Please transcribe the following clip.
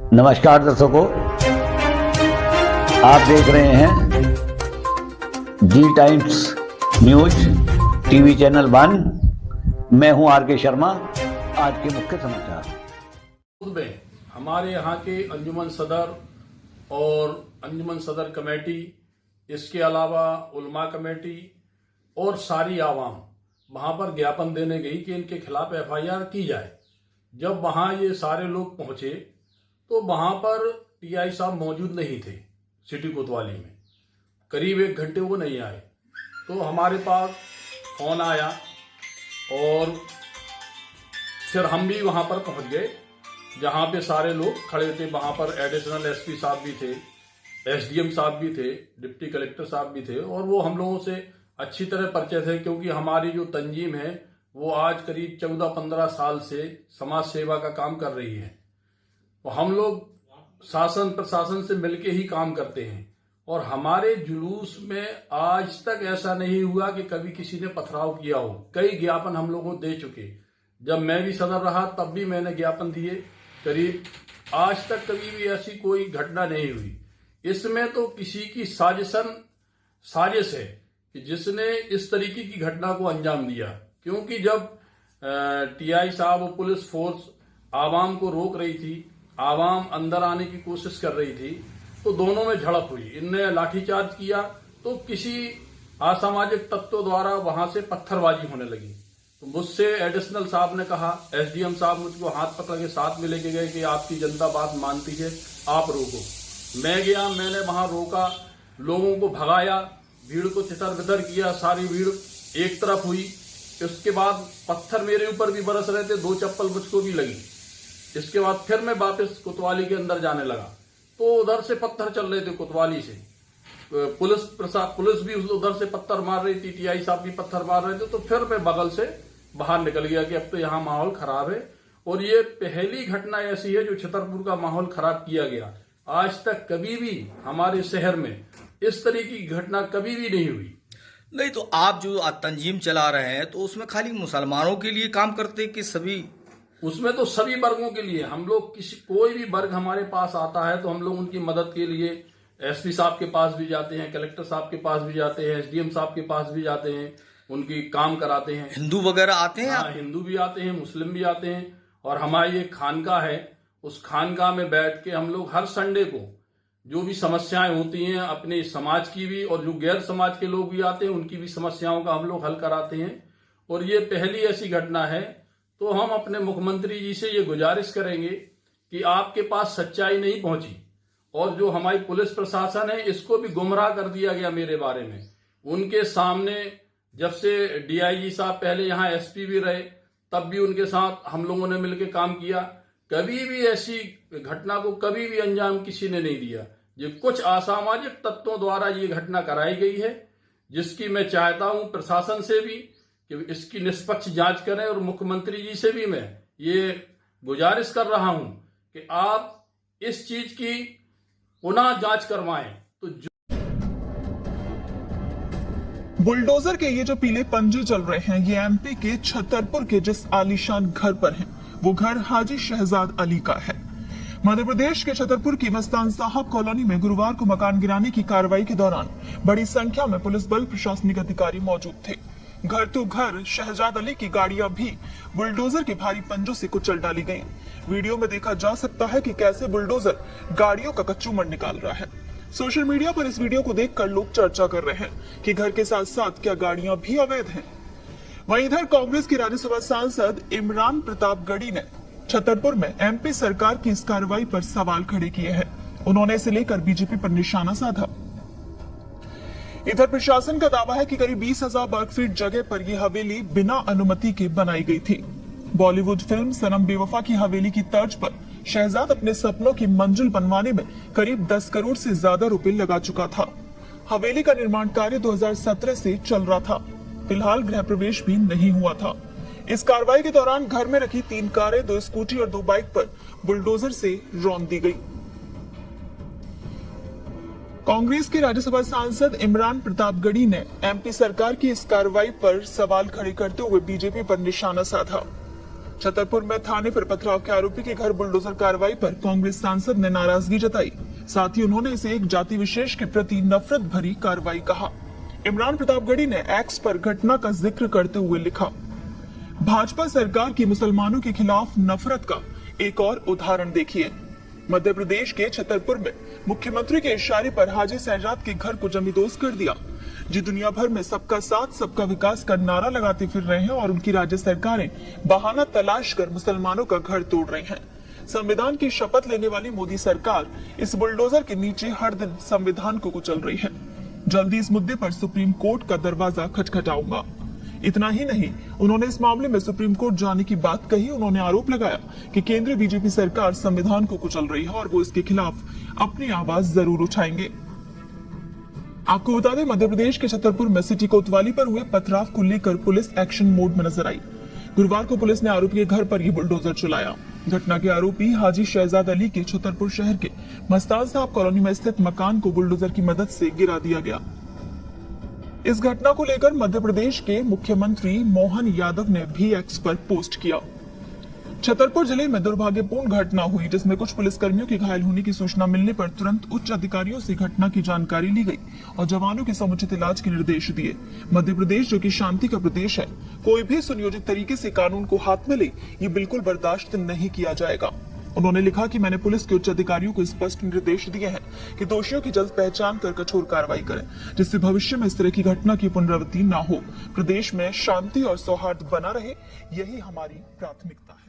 नमस्कार दर्शकों, आप देख रहे हैं जी टाइम्स न्यूज टीवी चैनल 1। मैं हूं आर के शर्मा। आज के मुख्य समाचार में हमारे यहाँ के अंजुमन सदर और अंजुमन सदर कमेटी, इसके अलावा उलमा कमेटी और सारी आवाम वहां पर ज्ञापन देने गई कि इनके खिलाफ एफआईआर की जाए। जब वहां ये सारे लोग पहुंचे तो वहां पर टीआई साहब मौजूद नहीं थे। सिटी कोतवाली में करीब 1 घंटे वो नहीं आए। तो हमारे पास फोन आया और फिर हम भी वहां पर पहुंच गए जहां पे सारे लोग खड़े थे। वहां पर एडिशनल एसपी साहब भी थे, एसडीएम साहब भी थे, डिप्टी कलेक्टर साहब भी थे और वो हम लोगों से अच्छी तरह परिचय थे, क्योंकि हमारी जो तंजीम है वो आज करीब 14-15 साल से समाज सेवा का काम कर रही है। तो हम लोग शासन प्रशासन से मिलके ही काम करते हैं और हमारे जुलूस में आज तक ऐसा नहीं हुआ कि कभी किसी ने पथराव किया हो। कई ज्ञापन हम लोगों को दे चुके। जब मैं भी सदर रहा तब भी मैंने ज्ञापन दिए। करीब आज तक कभी भी ऐसी कोई घटना नहीं हुई। इसमें तो किसी की साजिश है कि जिसने इस तरीके की घटना को अंजाम दिया, क्योंकि जब टीआई साहब और पुलिस फोर्स आवाम को रोक रही थी, आवाम अंदर आने की कोशिश कर रही थी, तो दोनों में झड़प हुई। इनने लाठीचार्ज किया तो किसी असामाजिक तत्वों द्वारा वहां से पत्थरबाजी होने लगी। तो मुझसे एडिशनल साहब ने कहा, एसडीएम साहब मुझको हाथ पकड़ के साथ में लेके गए कि आपकी जनता बात मानती है, आप रोको। मैं गया, मैंने वहां रोका, लोगों को भगाया, भीड़ को तितर बितर किया, सारी भीड़ एक तरफ हुई। इसके बाद पत्थर मेरे ऊपर भी बरस रहे थे, 2 चप्पल मुझको भी लगी। इसके बाद फिर मैं वापस कोतवाली के अंदर जाने लगा तो उधर से पत्थर चल रहे थे कोतवाली से। पुलिस भी उधर से पत्थर मार रही थी, टीआई साहब भी पत्थर मार रहे थे। तो फिर मैं बगल से बाहर निकल गया कि अब तो यहाँ माहौल खराब है। और ये पहली घटना ऐसी है जो छतरपुर का माहौल खराब किया गया। आज तक कभी भी हमारे शहर में इस तरीके की घटना कभी भी नहीं हुई। नहीं, तो आप जो तंजीम चला रहे हैं तो उसमें खाली मुसलमानों के लिए काम करते कि सभी? उसमें तो सभी वर्गों के लिए। हम लोग कोई भी वर्ग हमारे पास आता है तो हम लोग उनकी मदद के लिए एसपी साहब के पास भी जाते हैं, कलेक्टर साहब के पास भी जाते हैं, एसडीएम साहब के पास भी जाते हैं, उनकी काम कराते हैं। हिंदू वगैरह आते हैं? हाँ, हिंदू भी आते हैं, मुस्लिम भी आते हैं। और हमारी एक खानका है, उस खानका में बैठ के हम लोग हर संडे को जो भी समस्याएं होती हैं अपने समाज की भी और जो गैर समाज के लोग भी आते हैं उनकी भी समस्याओं का हम लोग हल कराते हैं। और ये पहली ऐसी घटना है। तो हम अपने मुख्यमंत्री जी से ये गुजारिश करेंगे कि आपके पास सच्चाई नहीं पहुंची और जो हमारी पुलिस प्रशासन है इसको भी गुमराह कर दिया गया मेरे बारे में। उनके सामने जब से डीआईजी साहब पहले यहाँ एसपी भी रहे तब भी उनके साथ हम लोगों ने मिलकर काम किया। कभी भी ऐसी घटना को कभी भी अंजाम किसी ने नहीं दिया। ये कुछ असामाजिक तत्वों द्वारा ये घटना कराई गई है, जिसकी मैं चाहता हूं प्रशासन से भी कि इसकी निष्पक्ष जांच करें और मुख्यमंत्री जी से भी मैं ये गुजारिश कर रहा हूं कि आप इस चीज की पुनः जांच करवाएं। तो बुलडोजर के ये जो पीले पंजे चल रहे हैं ये एमपी के छतरपुर के जिस आलीशान घर पर हैं, वो घर हाजी शहजाद अली का है। मध्य प्रदेश के छतरपुर की मस्तान साहब कॉलोनी में गुरुवार को मकान गिराने की कार्रवाई के दौरान बड़ी संख्या में पुलिस बल प्रशासनिक अधिकारी मौजूद थे। घर तो घर शहजाद अली की गाड़ियां भी बुलडोजर के भारी पंजों से कुचल डाली गईं। वीडियो में देखा जा सकता है कि कैसे बुलडोजर गाड़ियों का कच्चूमर निकाल रहा है। सोशल मीडिया पर इस वीडियो को देखकर लोग चर्चा कर रहे हैं कि घर के साथ साथ क्या गाड़ियां भी अवैध हैं। वहीं इधर कांग्रेस के राज्यसभा सांसद इमरान प्रतापगढ़ी ने छतरपुर में एमपी सरकार की इस कार्रवाई पर सवाल खड़े किए हैं। उन्होंने इसे लेकर बीजेपी पर निशाना साधा। इधर प्रशासन का दावा है कि करीब 20,000 वर्ग फीट जगह पर यह हवेली बिना अनुमति के बनाई गई थी। बॉलीवुड फिल्म सनम बेवफा की हवेली की तर्ज पर शहजाद अपने सपनों की मंजिल बनवाने में करीब 10 करोड़ से ज्यादा रुपए लगा चुका था। हवेली का निर्माण कार्य 2017 से चल रहा था। फिलहाल गृह प्रवेश भी नहीं हुआ था। इस कार्रवाई के दौरान घर में रखी 3 कारें, 2 स्कूटी और 2 बाइक पर बुलडोजर से रौंद दी गई। कांग्रेस के राज्यसभा सांसद इमरान प्रतापगढ़ी ने एमपी सरकार की इस कार्रवाई पर सवाल खड़े करते हुए बीजेपी पर निशाना साधा। छतरपुर में थाने पर पथराव के आरोपी के घर बुलडोजर कार्रवाई पर कांग्रेस सांसद ने नाराजगी जताई। साथ ही उन्होंने इसे एक जाति विशेष के प्रति नफरत भरी कार्रवाई कहा। इमरान प्रतापगढ़ी ने एक्स पर घटना का जिक्र करते हुए लिखा, भाजपा सरकार की मुसलमानों के खिलाफ नफरत का एक और उदाहरण देखिए। मध्य प्रदेश के छतरपुर में मुख्यमंत्री के इशारे पर हाजी शहजाद के घर को जमींदोज कर दिया। जो दुनिया भर में सबका साथ सबका विकास का नारा लगाते फिर रहे हैं और उनकी राज्य सरकारें बहाना तलाश कर मुसलमानों का घर तोड़ रही हैं। संविधान की शपथ लेने वाली मोदी सरकार इस बुलडोजर के नीचे हर दिन संविधान को कुचल रही है। जल्दी इस मुद्दे पर सुप्रीम कोर्ट का दरवाजा खटखटाऊंगा। इतना ही नहीं, उन्होंने इस मामले में सुप्रीम कोर्ट जाने की बात कही। उन्होंने आरोप लगाया कि केंद्रीय बीजेपी सरकार संविधान को कुचल रही है और वो इसके खिलाफ अपनी आवाज जरूर उठाएंगे। आपको बता दें, मध्य प्रदेश के छतरपुर में सिटी कोतवाली पर हुए पथराव को लेकर पुलिस एक्शन मोड में नजर आई। गुरुवार को पुलिस ने आरोपी के घर पर यह बुलडोजर चलाया। घटना के आरोपी हाजी शहजाद अली के छतरपुर शहर के मस्तान साहब कॉलोनी में स्थित मकान को बुलडोजर की मदद से गिरा दिया गया। इस घटना को लेकर मध्य प्रदेश के मुख्यमंत्री मोहन यादव ने भी एक्स पर पोस्ट किया। छतरपुर जिले में दुर्भाग्यपूर्ण घटना हुई, जिसमें कुछ पुलिसकर्मियों के घायल होने की सूचना मिलने पर तुरंत उच्च अधिकारियों से घटना की जानकारी ली गई और जवानों के समुचित इलाज के निर्देश दिए। मध्य प्रदेश, जो कि शांति का प्रदेश है, कोई भी सुनियोजित तरीके से कानून को हाथ में ले, ये बिल्कुल बर्दाश्त नहीं किया जाएगा। उन्होंने लिखा कि मैंने पुलिस के उच्च अधिकारियों को स्पष्ट निर्देश दिए हैं कि दोषियों की जल्द पहचान कर कठोर कार्रवाई करें, जिससे भविष्य में इस तरह की घटना की पुनरावृत्ति न हो। प्रदेश में शांति और सौहार्द बना रहे, यही हमारी प्राथमिकता है।